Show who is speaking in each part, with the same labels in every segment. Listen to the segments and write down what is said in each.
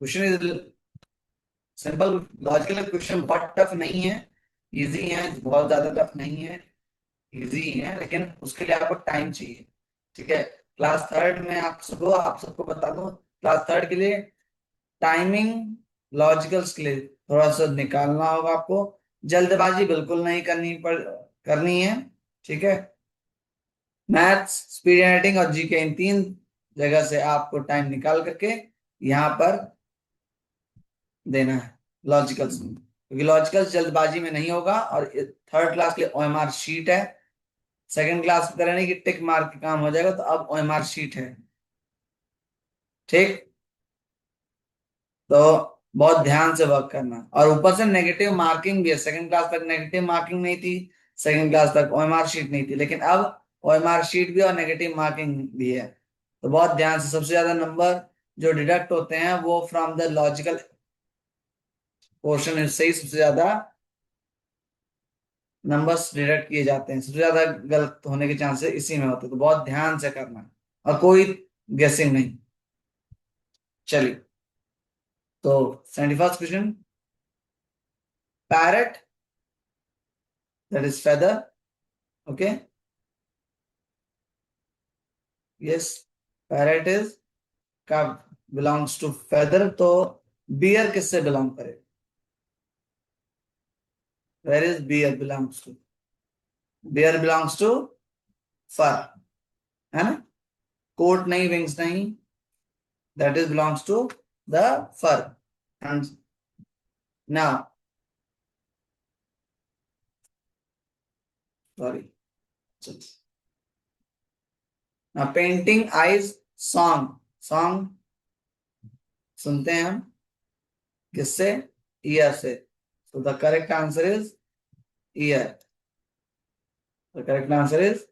Speaker 1: Question is simple. Logical question बहुत tough नहीं है, इजी है, बहुत ज्यादा टफ नहीं है, इजी ही है, लेकिन उसके लिए आपको टाइम चाहिए। ठीक है। क्लास थर्ड में आप सबको बता दूं, क्लास थर्ड के लिए टाइमिंग, लॉजिकल स्किल थोड़ा सा निकालना होगा आपको। जल्दबाजी बिल्कुल नहीं करनी है। ठीक है। मैथ्स, स्पीड राइटिंग और जीके, इन तीन जगह से आपको टाइम निकाल करके यहाँ पर देना है लॉजिकल, क्योंकि लॉजिकल जल्दबाजी में नहीं होगा। और थर्ड क्लास के लिए ओएमआर शीट है। सेकंड क्लास की तरह नहीं कि टिक मार्क के काम हो जाएगा, तो अब ओएमआर शीट है। ठीक। तो बहुत ध्यान से वर्क करना, और ऊपर से नेगेटिव मार्किंग भी है। सेकंड क्लास तक नेगेटिव मार्किंग नहीं थी, सेकंड क्लास तक ओएमआर शीट नहीं थी, लेकिन अब ओएमआर शीट भी और नेगेटिव मार्किंग भी है। तो बहुत ध्यान से, सबसे ज्यादा नंबर जो डिडक्ट होते हैं वो फ्रॉम द लॉजिकल पोर्शन से ही सबसे ज्यादा नंबर्स डिडक्ट किए जाते हैं। सबसे ज्यादा गलत होने के चांसेस इसी में होते हैं, तो बहुत ध्यान से करना है, और कोई गेसिंग नहीं। चलिए, तो 71st question. Parrot, that is feather. Okay. Yes, parrot is का बिलोंग्स टू फेदर। तो बियर किससे बिलोंग करे? Where is bear belongs to? Bear belongs to fur, है ना? कोट नहीं, विंग्स नहीं, that is belongs to the fur. And now, sorry, painting eyes song. Song सुनते हैं हम किससे? ईयर से। So the correct answer is ear. The correct answer is,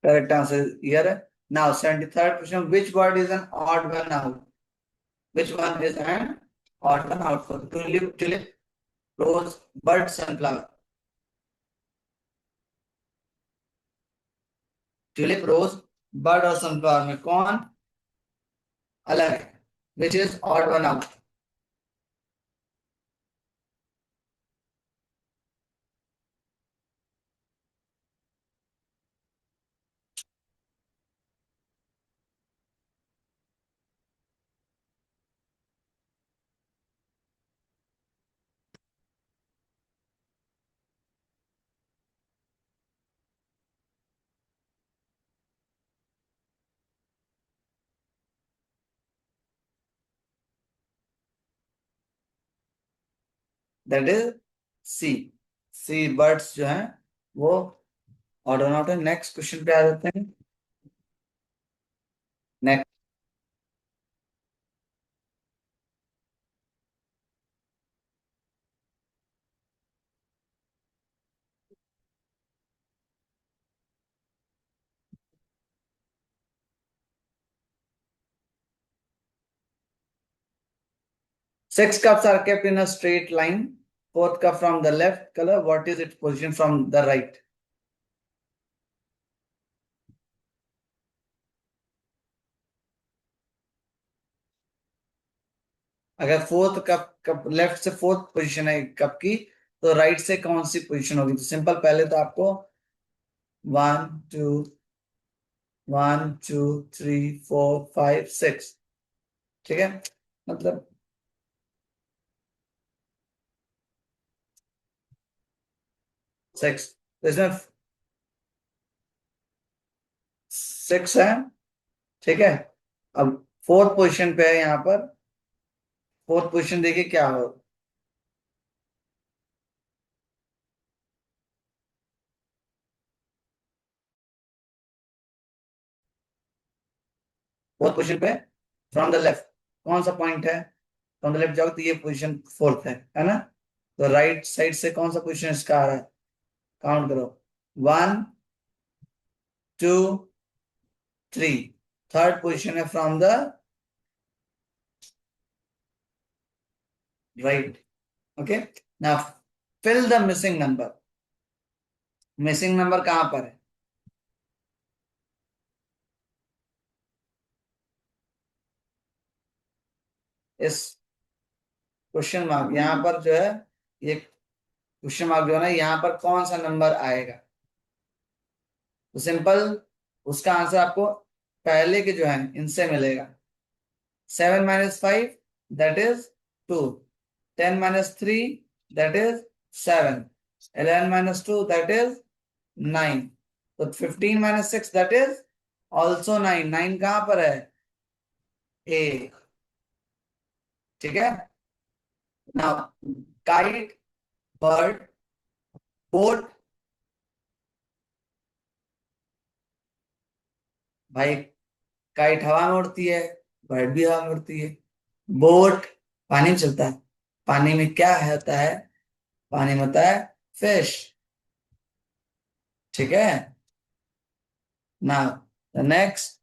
Speaker 1: correct answer ear है। Now 73rd question, which word is an odd one out? Which one is an odd one out for tulip, tulip, rose, bird, sunflower? Tulip, rose, bird और sunflower में कौन अलग है? Which is odd one out? That is C. C, birds जो हैं वो odd one out है। Next question पे आ जाते हैं। Next, six cups are kept in a straight line. Fourth cup from the left color. What is its position from the right? अगर fourth cup, cup left से fourth position है cup की, तो right से कौन सी पोजीशन होगी? तो simple, पहले तो आपको one two, one two, three, four, five, six. ठीक है। मतलब सिक्स, तो इसमें सिक्स है। ठीक है। अब फोर्थ पोजीशन पे है यहाँ पर। फोर्थ पोजीशन देखिए क्या हो। फोर्थ पोजीशन पे फ्रॉम द लेफ्ट कौन सा पॉइंट है? फ्रॉम द लेफ्ट जाओ तो ये पोजीशन फोर्थ है ना? तो राइट साइड से कौन सा पोजीशन इसका आ रहा है? काउंट करो, 1 2 3, थर्ड पोजिशन है from the right. Okay, now fill the missing number. Missing number कहां पर है? इस क्वेश्चन मार्क यहां पर जो है, ये क्वेश्चन मार्क जो है ना, यहां पर कौन सा नंबर आएगा? तो सिंपल, उसका आंसर आपको पहले के जो है इनसे मिलेगा। 7 - 5 that is 2, 10 - 3 that is 7, 11 - 2 that is 9, तो 15 - 6 दैट इज ऑल्सो 9। 9 कहां पर है? ए। ठीक है, नाउ काइट, बर्ड, बोट। भाई काइट हवा में उड़ती है, बर्ड भी हवा में उड़ती है। बोट पानी में चलता है। पानी में क्या होता है? पानी में होता है फिश। ठीक है, नाउ द नेक्स्ट,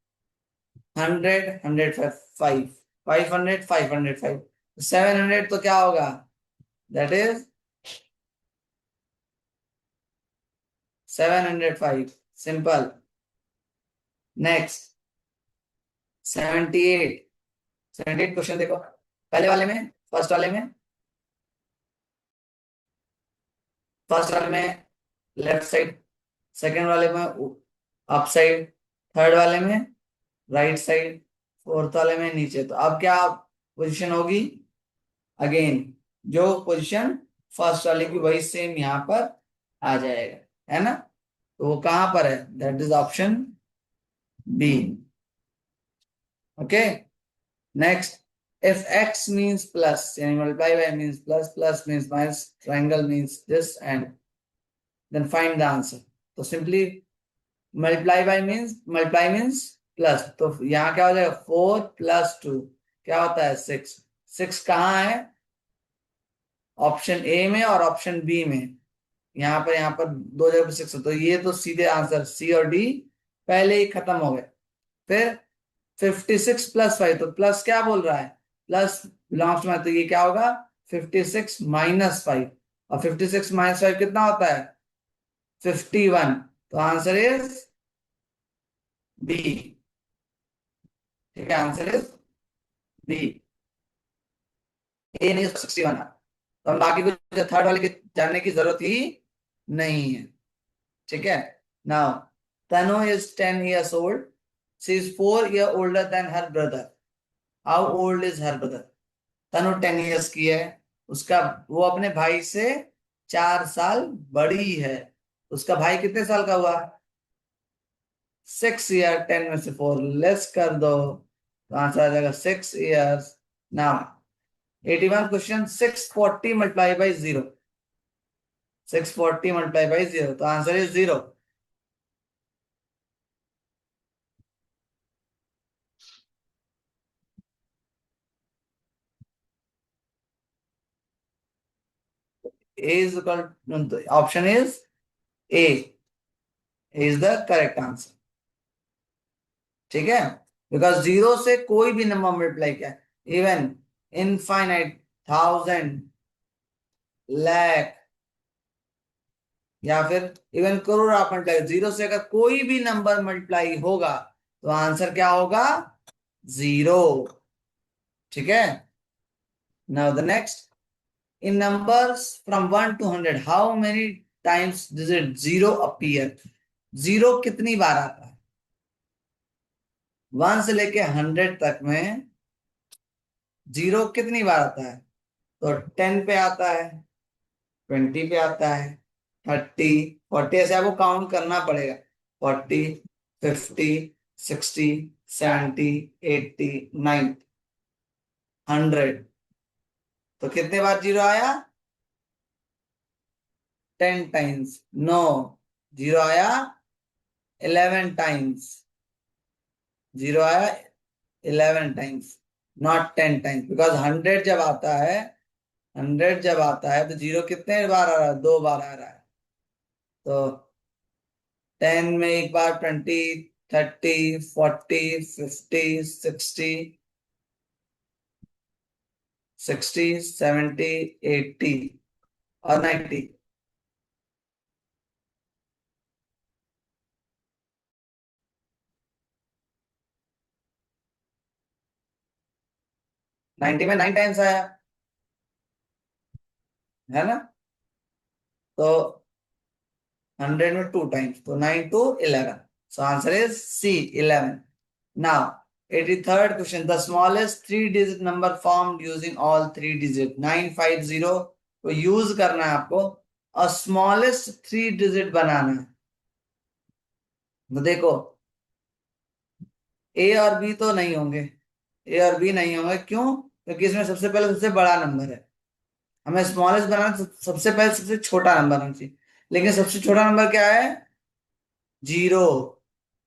Speaker 1: 100, 105, 500, 505, 700 तो क्या होगा? That is 705, simple. Next 78। 78 question देखो, पहले वाले में, फर्स्ट वाले में, फर्स्ट वाले में लेफ्ट साइड, सेकंड वाले में अप साइड, थर्ड वाले में राइट साइड, फोर्थ वाले में नीचे। तो अब क्या पोजीशन होगी? अगेन जो पोजीशन फर्स्ट वाले की वही सेम यहां पर आ जाएगा, है ना? तो वो कहां पर है? That is option B. Okay, next, if x means plus, yani multiply by means plus, plus means minus, triangle means this, and then find the answer. तो सिंपली मल्टीप्लाई मीन्स प्लस, तो यहाँ क्या हो जाएगा? 4 + 2 क्या होता है? 6। 6 कहाँ है? ऑप्शन ए में और ऑप्शन बी में। यहाँ पर दो जगह पे 6 है, तो ये तो सीधे आंसर सी और डी पहले ही खत्म हो गए। फिर 56 + 5, तो प्लस क्या बोल रहा है? प्लस बिलोंग्स में, तो ये क्या होगा? 56 - 5, और 56 - 5 कितना होता है? 51। तो आंसर इज बी। ठीक है, आंसर इज बी। ए नहीं, 61 है। तो हम बाकी कुछ थर्ड वाले की जानने की जरूरत ही नहीं है। ठीक है, now Tanu is 10 years old, she is 4 years older than her brother, how old is her brother? Tanu 10 years की है, उसका वो अपने भाई से 4 साल बड़ी है। उसका भाई कितने साल का हुआ? 6 year, 10 में से 4 लेस कर दो, तो आंसर आ जाएगा 6 years। नाउ 81 क्वेश्चन, 640 × 0, 640 × 0, तो answer is 0। A is option is a is the correct answer. ठीक है, बिकॉज 0 से कोई भी नंबर मल्टीप्लाई किया, इवन इनफाइनाइट, 1000, लाख, या फिर इवन करोड़ आप मल्टीप्लाई, 0 से अगर कोई भी नंबर मल्टीप्लाई होगा तो आंसर क्या होगा? 0। ठीक है, now the next, in numbers from 1 to 100 how many times digit 0 appear? 0 कितनी बार आता है? 1 से लेके 100 तक में 0 कितनी बार आता है? तो 10 पे आता है, 20 पे आता है, 30, 40, ऐसे आपको काउंट करना पड़ेगा। 40, 50, 60, 70, 80, 90, 100, तो कितने बार 0 आया? 10 टाइम्स। नो, 0 आया 11 टाइम्स। 0 आया 11 टाइम्स, नॉट 10 टाइम्स, बिकॉज 100 जब आता है, 100 जब आता है तो 0 कितने बार आ रहा है? 2 बार आ रहा है। तो 10 में एक बार 20, 30, 40, 50, 60, 60, 70, 80 और 90। 90 में 9 टाइम्स आया, है ना? तो 100 में 2 टाइम्स, तो 9 to 11। So answer is C, 11। Now 83rd question, the smallest three digit number formed using all three digit 950 को यूज करना है आपको और स्मॉलेस्ट थ्री डिजिट बनाना है। तो देखो, ए और बी तो नहीं होंगे, ए और बी नहीं होंगे, क्यों? क्योंकि इसमें सबसे पहले सबसे बड़ा नंबर है, हमें स्मॉलेस्ट बनाना है, तो सबसे पहले सबसे छोटा नंबर होना चाहिए। लेकिन सबसे छोटा नंबर क्या है? जीरो।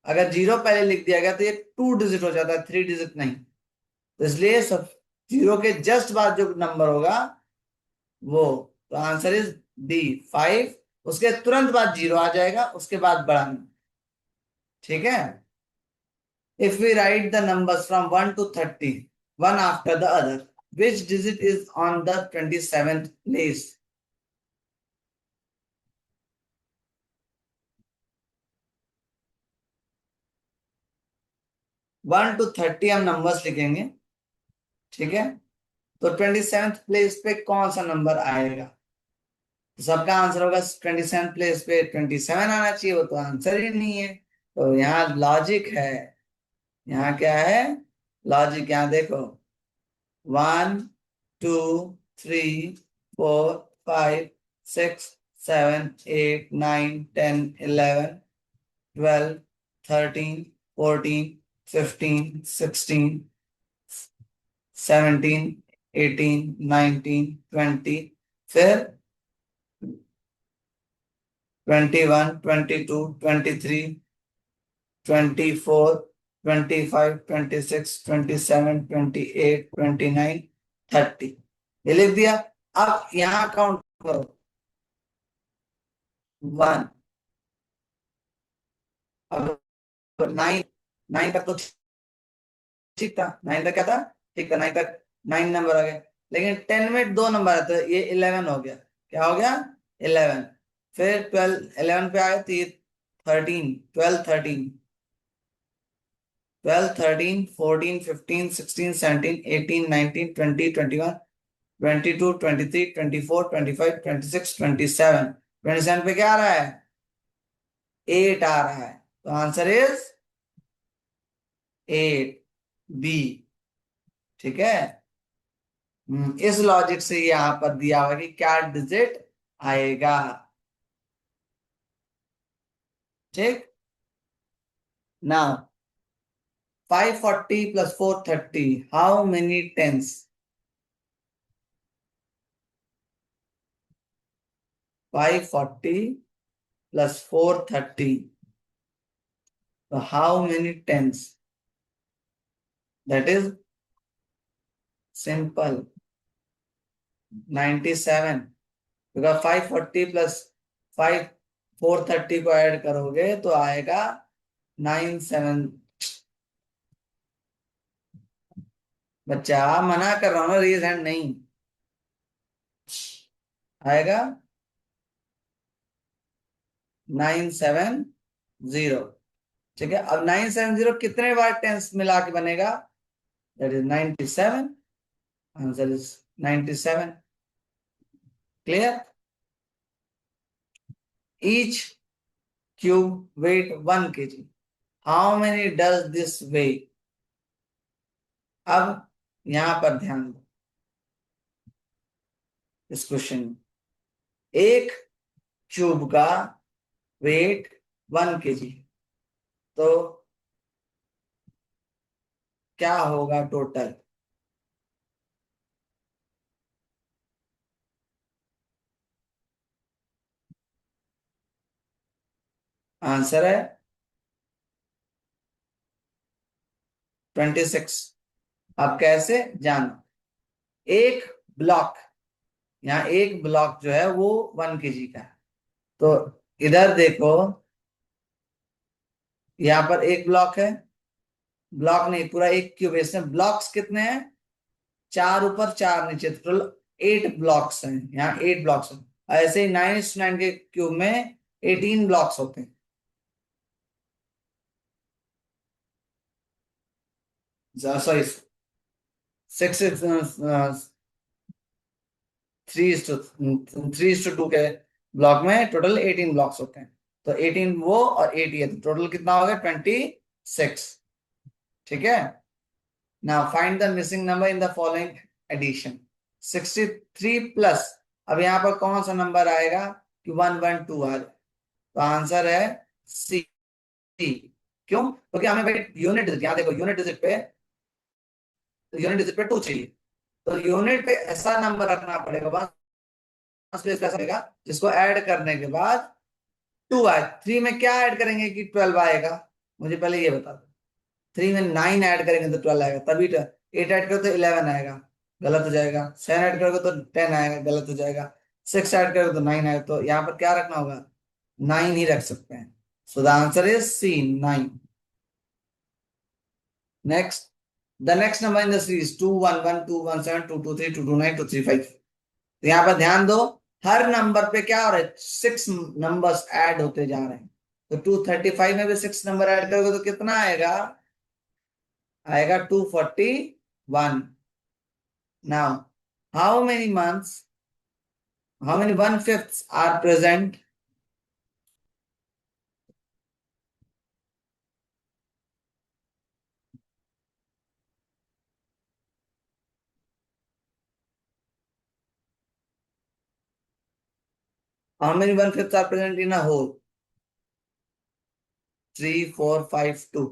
Speaker 1: अगर जीरो पहले लिख दिया गया तो ये टू डिजिट हो जाता है, थ्री डिजिट नहीं। तो इसलिए सब जीरो के जस्ट बाद जो नंबर होगा वो, तो आंसर इज डी, 5। उसके तुरंत बाद जीरो आ जाएगा, उसके बाद बड़ा नंबर। ठीक है। If we write the numbers from 1 to 30, one after the other, which digit is on the 27th place? 1 to 30 हम नंबर्स लिखेंगे, ठीक है? तो 27th प्लेस पे कौन सा नंबर आएगा? तो सबका आंसर होगा 27th प्लेस पे 27 आना चाहिए, वो तो आंसर ही नहीं है। तो यहाँ लॉजिक है, यहाँ क्या है? लॉजिक, यहाँ देखो, 1, 2, 3, 4, 5, 6, 7, 8, 9, 10, 11, 12, 13, 14, 15, 16, 17, 18, 19, 20, फिर 21, 22, 23, 24, 25, 26, 27, 28, 29, 30। ये लिख दिया। अब यहाँ काउंट करो, 1। अब 9, 9 तक तो ठीक था, 9 तक क्या था? ठीक था, 9 तक 9 नंबर आ गए। लेकिन 10 में दो नंबर आते, ये 11 हो गया। क्या हो गया? 11। फिर 12, 11 पे आए तो ये 13, 12, 13, 12, 13, 14, 15, 16, 17, 18, 19, 20, 21, 22, 23, 24, 25, 26, 27। 27 पे क्या आ रहा है? 8 आ रहा है। तो आंसर इज 8, बी। ठीक है। इस लॉजिक से यहां पर दिया हुआ कि क्या डिजिट आएगा। ठीक। Now 540 plus 430, how many tens? 540 plus 430, so how many tens? That is simple, 97। because 540 plus 5, 430 को ऐड करोगे तो आएगा 97। बच्चा मना कर रहा हूं ना, रेज हैंड नहीं आएगा, 970। ठीक है। अब 970 कितने बार टेंस मिला के बनेगा? That is 97। Answer is 97। Clear? Each cube weight 1 kg, how many does this weigh? अब यहां पर ध्यान दो, इस क्वेश्चन में एक क्यूब का वेट 1 kg, तो क्या होगा टोटल? आंसर है 26। अब कैसे जानो? एक ब्लॉक, यहाँ एक ब्लॉक जो है वो 1 kg का है, तो इधर देखो, यहाँ पर एक ब्लॉक है, ब्लॉक नहीं पूरा एक क्यूब है, इसमें ब्लॉक्स कितने हैं, चार ऊपर चार नीचे, टोटल 8 ब्लॉक्स हैं, यहाँ 8 ब्लॉक्स हैं। ऐसे ही 9:9 के क्यूब में 18 ब्लॉक्स होते हैं। सॉरी, 3:2 के ब्लॉक में टोटल 18 ब्लॉक्स होते हैं। तो 18 वो और 80 है, तो टोटल कितना हो गया, 26। ठीक है। Now find the missing number in the following addition. 63 plus, अब यहाँ पर कौन सा नंबर आएगा कि 112 आ जाए, तो आंसर है सी। क्यों, क्योंकि हमें भाई यूनिट डिजिट, यहाँ देखो यूनिट डिजिट पे 2 चाहिए, तो यूनिट पे ऐसा नंबर रखना पड़ेगा, प्लेस ऐसा रहेगा जिसको ऐड करने के बाद 2 आए। 3 में क्या ऐड करेंगे कि 12 आएगा, मुझे पहले ये बता दो। 3 में 9 ऐड करेंगे तो 12 आएगा, तभी 8 ऐड करो तो 11 आएगा, गलत हो जाएगा। 7 ऐड करोगे तो 10 आएगा, गलत हो जाएगा। 6 ऐड करोगे तो 9 आएगा, तो यहाँ पर क्या रखना होगा, 9 ही रख सकते हैं। So the answer is C, 9। Next, the next number in the series 211, 217, 223, 229, 235। तो यहाँ पर ध्यान दो, हर नंबर पे क्या हो रहा है, 6 नंबर्स ऐड होते जा रहे हैं। तो 235 में भी 6 नंबर ऐड करोगे तो कितना आएगा, आएगा 241। Now how many months, how many 1/5 are present, how many 1/5 are present in a whole, 3, 4, 5, 2।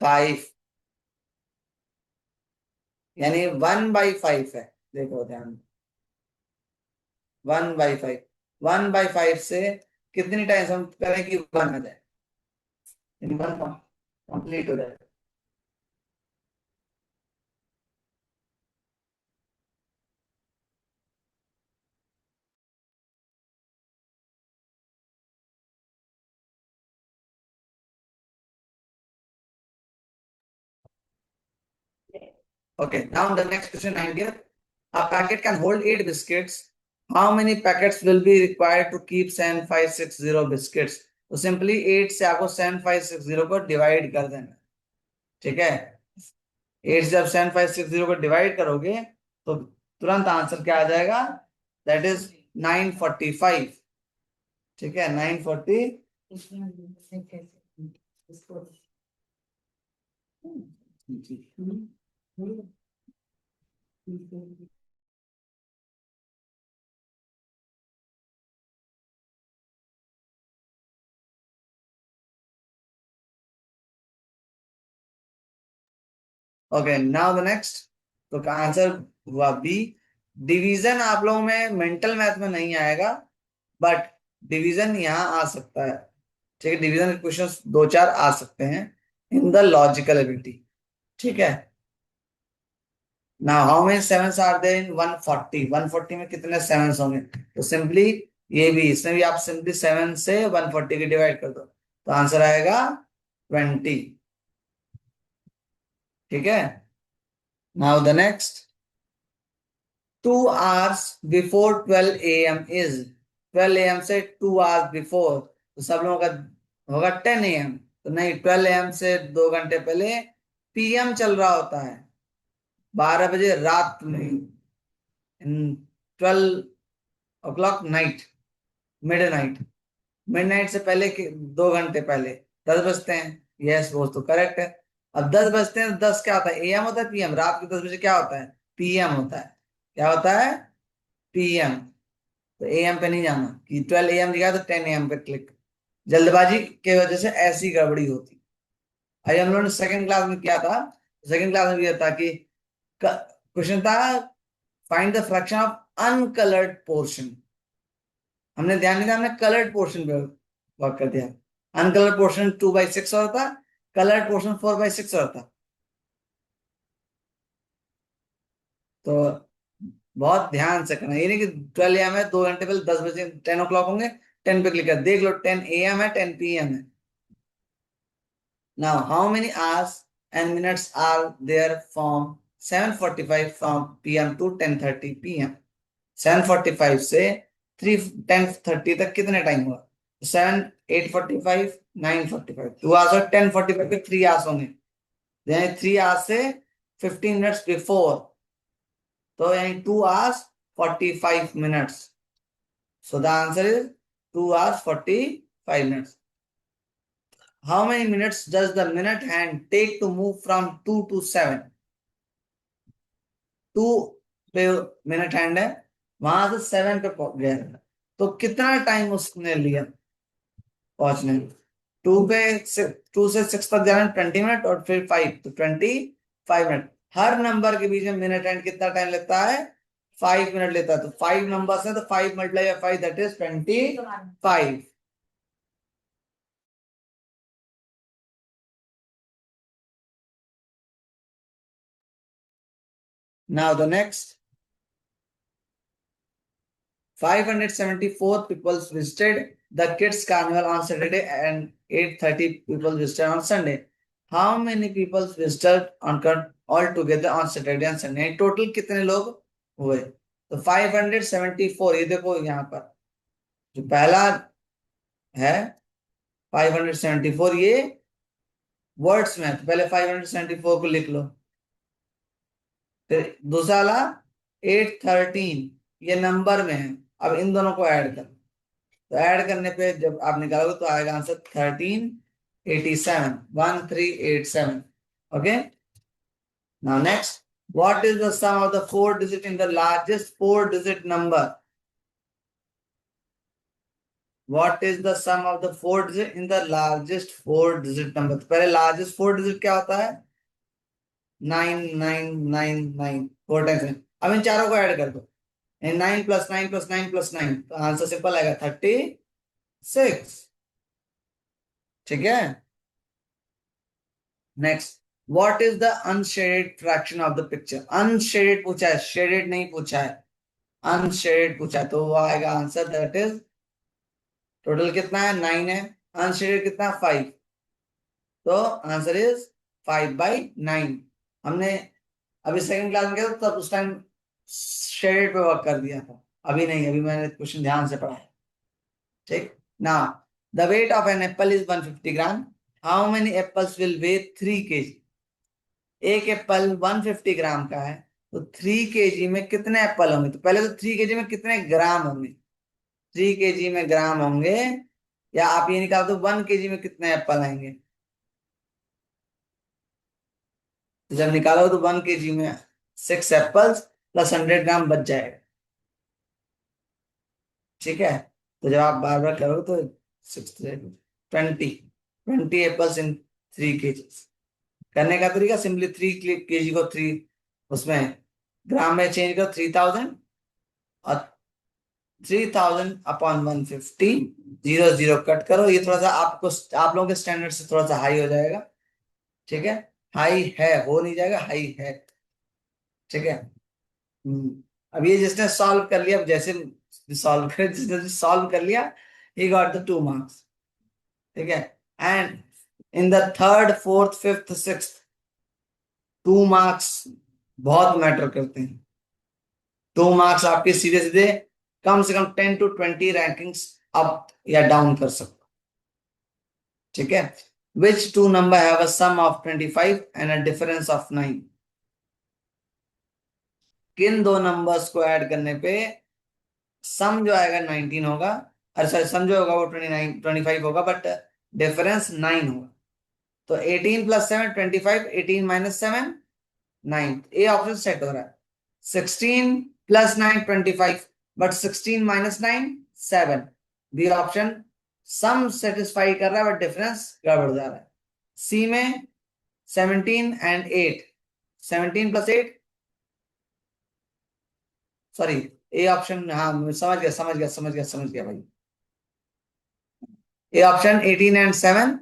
Speaker 1: 5, यानी 1/5 है। देखो ध्यान, 1/5, 1/5 से कितनी टाइम्स हम करें कि 1 आ जाए, वन कंप्लीट हो जाए। Okay, now the next question I get. A packet can hold 8 biscuits. How many packets will be required to keep 7560 biscuits? तो सिंपली 8 से आपको 7560 को डिवाइड कर देना। ठीक है, 8 से जब 7560 को डिवाइड करोगे तो तुरंत आंसर क्या आ जाएगा, दैट इज 945। ठीक है, 940। ओके, नाउ द नेक्स्ट, तो आंसर हुआ बी। डिवीजन आप लोगों में मेंटल मैथ में नहीं आएगा, बट डिवीजन यहाँ आ सकता है। ठीक है, डिवीजन के क्वेश्चन 2-4 आ सकते हैं इन द लॉजिकल एबिलिटी। ठीक है, now how many sevens are there in 140, 140 में कितने सेवंस होंगे, तो सिंपली ये भी, इसमें भी आप सिंपली 7 से 140 की डिवाइड कर दो, तो आंसर आएगा 20। ठीक है, now the next, 2 hours before 12 AM is, 12 AM से 2 hours बिफोर, तो सब लोगों का होगा 10 AM। तो नहीं, 12 AM से 2 घंटे पहले PM चल रहा होता है, 12 बजे रात में, 12 o'clock नाइट, मिड नाइट से पहले के 2 घंटे पहले 10 बजते हैं। यस, वो तो करेक्ट है। अब 10 बजते हैं, 10 क्या होता है, AM होता है PM, रात के 10 बजे क्या होता है, PM होता है। क्या होता है, PM। तो AM पे नहीं जाना कि 12 AM दिखा तो 10 AM पे क्लिक, जल्दबाजी की वजह से ऐसी गड़बड़ी होती। अरे हम लोगों ने सेकंड क्लास में किया था, सेकंड क्लास में किया था कि क्वेश्चन था find the fraction of uncoloured portion. हमने ध्यान नहीं दिया, हमने कलर्ड पोर्शन पे वर्क कर दिया। अनकलर्ड पोर्शन 2/6 होता, कलर्ड पोर्शन 4/6 होता। तो बहुत ध्यान से करना, ये नहीं कि 12 AM है, 2 घंटे पहले 10 बजे 10 o'clock होंगे, 10 पे क्लिक कर देख लो 10 AM है, 10 PM है। Now, how many hours and minutes are there from 7:45 from PM to 10:30 PM? 7:45 से 10:30 तक कितने टाइम हुआ? 7, 8:45, 9:45, 2 hours और 10:45 पे 3 hours होंगे, यानी 3 hours से 15 minutes before, तो यानी 2 hours 45 minutes. So the answer is 2 hours 45 minutes. How many minutes does the minute hand take to move from 2 to 7? 2 पे मिनट हैंड है, वहां से 7 पे पहुंच गया है, तो कितना टाइम उसने लिया पहुंचने में? 2 पे 2 से 6 तक जाना 20 मिनट, और फिर 5 तो 25 मिनट। हर नंबर के बीच में मिनट हैंड कितना टाइम लेता है? 5 मिनट लेता है। तो 5 नंबर्स है, तो 5 × 5 that is 25। Now the next, 574 people visited the kids carnival on Saturday and 830 people visited on Sunday. How many people visited on all together on Saturday and Sunday? Total कितने लोग हुए? तो 574, ये देखो यहाँ पर जो पहला है 574, ये वर्ड्स में है, तो पहले 574 को लिख लो। फिर दूसरा वाला 813, ये नंबर में है। अब इन दोनों को ऐड कर, तो ऐड करने पे जब आप निकालोगे तो आएगा answer 1387, 1387। Okay, now next, what is the sum of the 4 digit in the largest 4 digit number? What is the sum of the 4 digit in the largest 4 digit number? तो पहले लार्जेस्ट 4 डिजिट क्या होता है? 9999, 4 टाइम्स। अब इन चारों को add कर दो, 9 + 9 + 9 + 9, तो आंसर सिंपल आएगा 36। ठीक है, next, what is the unshielded fraction of the picture? Unshielded पूछा है, शेडेड नहीं पूछा है, अनशेडेड पूछा है, तो वो आएगा आंसर दैट इज, टोटल कितना है? 9 है, अनशेडेड कितना? 5, तो आंसर इज 5/9। हमने अभी सेकंड क्लास में किया था, तब उस टाइम शेडेड पे वर्क कर दिया था, अभी नहीं, अभी मैंने क्वेश्चन ध्यान से पढ़ा है। ठीक, ना, the weight of an apple is 150 gram, how many apples will weigh 3 kg? एक एप्पल 150 ग्राम का है, तो 3 kg में कितने एप्पल होंगे? तो पहले तो 3 kg में कितने ग्राम होंगे? 3 kg में ग्राम होंगे, या आप ये निकाल दो 1 kg में कितने एप्पल आएंगे। तो जब निकालो तो 1 kg में 6 एप्पल्स प्लस 100 ग्राम बच जाएगा। ठीक है, तो जब आप बार बार करोगे तो 20 एप्पल्स इन 3 kg। करने का तरीका सिंपली 3 kg को 3 उसमें ग्राम में चेंज करो, 3000, और 3000/150, 0 0 कट करो। ये थोड़ा सा आपको, आप लोगों के स्टैंडर्ड से थोड़ा सा हाई हो जाएगा। ठीक है, हाई है, हो नहीं जाएगा, हाई है। ठीक है, अब ये जिसने सॉल्व कर लिया, अब जैसे सॉल्व कर, जिसने सॉल्व कर लिया, ही गॉट द 2 मार्क्स। ठीक है, and in the third, fourth, fifth, sixth, 2 marks बहुत मैटर करते हैं। 2 मार्क्स आपके सीधे सीधे कम से कम 10 to 20 रैंकिंग्स अप या डाउन कर सकते। ठीक है, which two number have a sum of 25 and a difference of 9? किन दो नंबर्स को ऐड करने पे सम जो आएगा 19 होगा, अरे सॉरी, सम जो होगा वो 25 होगा, बट डिफरेंस 9 होगा। तो 18 + 7 25, 18 - 7 9, ए ऑप्शन सेट हो रहा है। 16 + 9 25, but 16 - 9 7, B option sum satisfy कर रहा है, बट डिफरेंस गड़बड़ जा रहा है। सी में 17 and 8, 17 + 8, सॉरी, ए ऑप्शन, हाँ मैं समझ गया भाई। A option 18 and 7,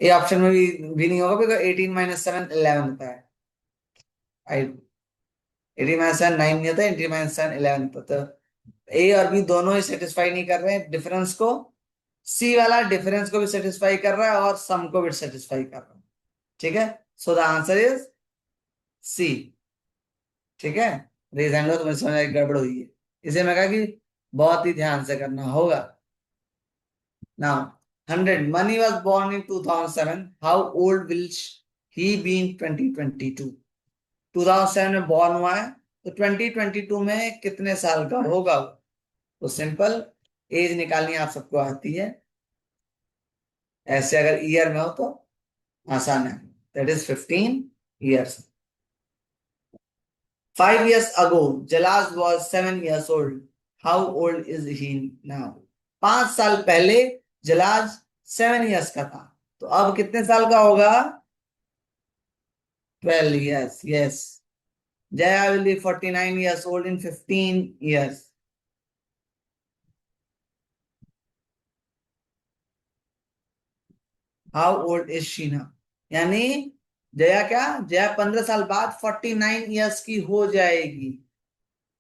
Speaker 1: A option में भी नहीं होगा, बिकॉज 18 - 7 11 होता है। 18 - 7 9 नहीं होता, 18 - 7 11 होता है। तो ए और बी दोनों ही सेटिस्फाई नहीं कर रहे हैं डिफरेंस को। सी वाला डिफरेंस को भी सेटिस्फाई कर रहा है और सम को भी सेटिस्फाई कर रहा है। ठीक है, so the answer is C. ठीक है, रेज हैंड हो, तुम्हें समझ आई गड़बड़ हुई है। इसे मैं कहा कि बहुत ही ध्यान से करना होगा। Now 100, money was born in 2007, how old will he be in 2022? 2007 में बॉर्न हुआ है, तो 2022 में कितने साल का होगा वो? तो सिंपल, एज निकालनी आप सबको आती है, ऐसे अगर ईयर में हो तो आसान है। That is 15 years। 5 years ago Jalaj was 7 years old, how old is he now? 5 साल पहले जलाज 7 years का था, तो अब कितने साल का होगा? 12 years, yes। Jaya will be 49 years old in 15 years। How old is Sheena? यानी जया क्या, जया 15 साल बाद 49 years की हो जाएगी,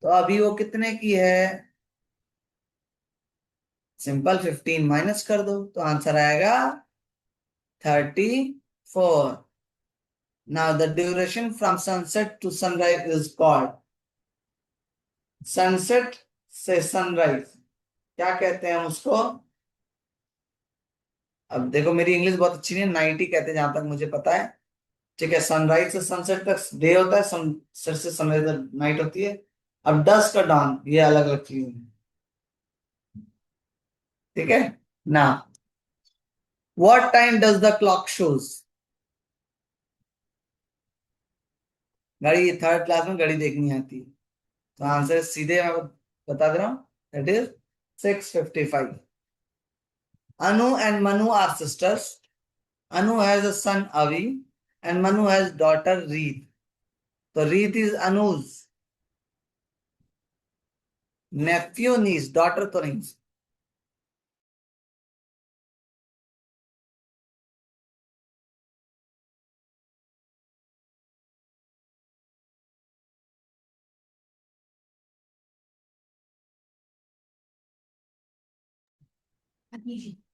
Speaker 1: तो अभी वो कितने की है? सिंपल, 15 माइनस कर दो तो आंसर आएगा 34। Now the duration from sunset to sunrise is called. Sunset से सनराइज क्या कहते हैं उसको? अब देखो, मेरी इंग्लिश बहुत अच्छी नहीं है, 90 कहते हैं जहां तक मुझे पता है। ठीक है, सनराइज से सनसेट तक डे होता है, सनसेट से सनराइज तक नाइट होती है। अब डस्क का डॉन, ये अलग अलग चीज है। ठीक है ना, what time does the clock shows? घड़ी, थर्ड क्लास में घड़ी देखनी आती है, तो आंसर सीधे मैं बता दे रहा हूँ, that is 6:55। Anu and Manu are sisters. Anu has a son Avi and Manu has daughter Reet. तो Reet is Anu's nephew, niece, daughter तो नहीं।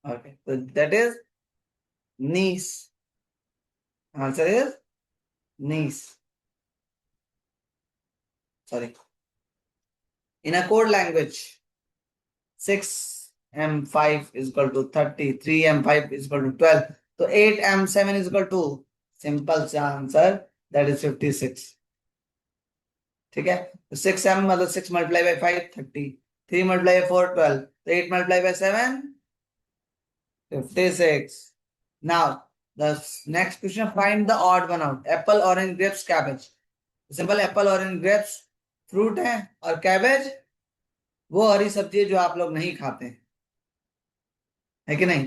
Speaker 1: ओके, तो that is niece. Answer is niece, sorry. In a code language, 6m5 is equal to 30, 3m5 is equal to 12, तो 8m7 is equal to, simple सा answer, that is 56। ठीक है, तो 6m मतलब 6 × 5 = 30, 3 × 4 12, तो 8 × 7 56। Now the next question, find the odd one out. Apple, orange, grapes, cabbage. Simple, Apple, orange, grapes fruit है, और cabbage वो हरी सब्जी है जो आप लोग नहीं खाते, है कि नहीं?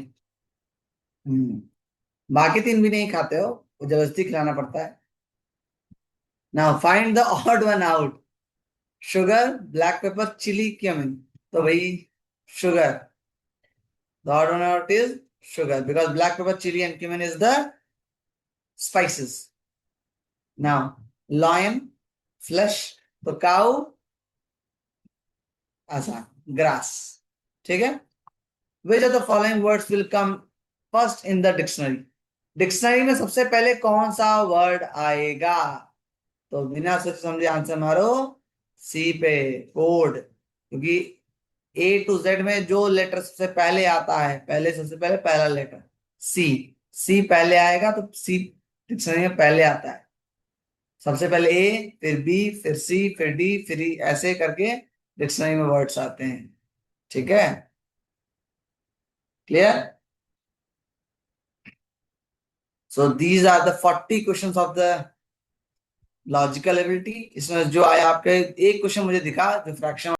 Speaker 1: हम्म, बाकी तीन भी नहीं खाते हो, वो जबरदस्ती खिलाना पड़ता है। Now find the odd one out. Sugar, black pepper, chilli, cumin. तो भाई sugar, the odd one out is sugar, because black pepper, chilli and cumin is the spices. Now lion, flesh, तो काउ, आसान, grass. ठीक है, which of the following words will come first in the dictionary? Dictionary में सबसे पहले कौन सा word आएगा? तो बिना सोच समझे आंसर मारो सी पे, कोड। क्योंकि A to Z में जो लेटर सबसे पहले आता है, पहले सबसे पहले पहला लेटर सी, सी पहले आएगा, तो सी डिक्शनरी में पहले आता है। सबसे पहले ए, फिर बी, फिर सी, फिर डी, फिर ई, ऐसे करके डिक्शनरी में वर्ड्स आते हैं। ठीक है, clear? So these are the 40 questions of the logical ability. इसमें जो आया आपके, एक क्वेश्चन मुझे दिखा जो फ्रैक्शन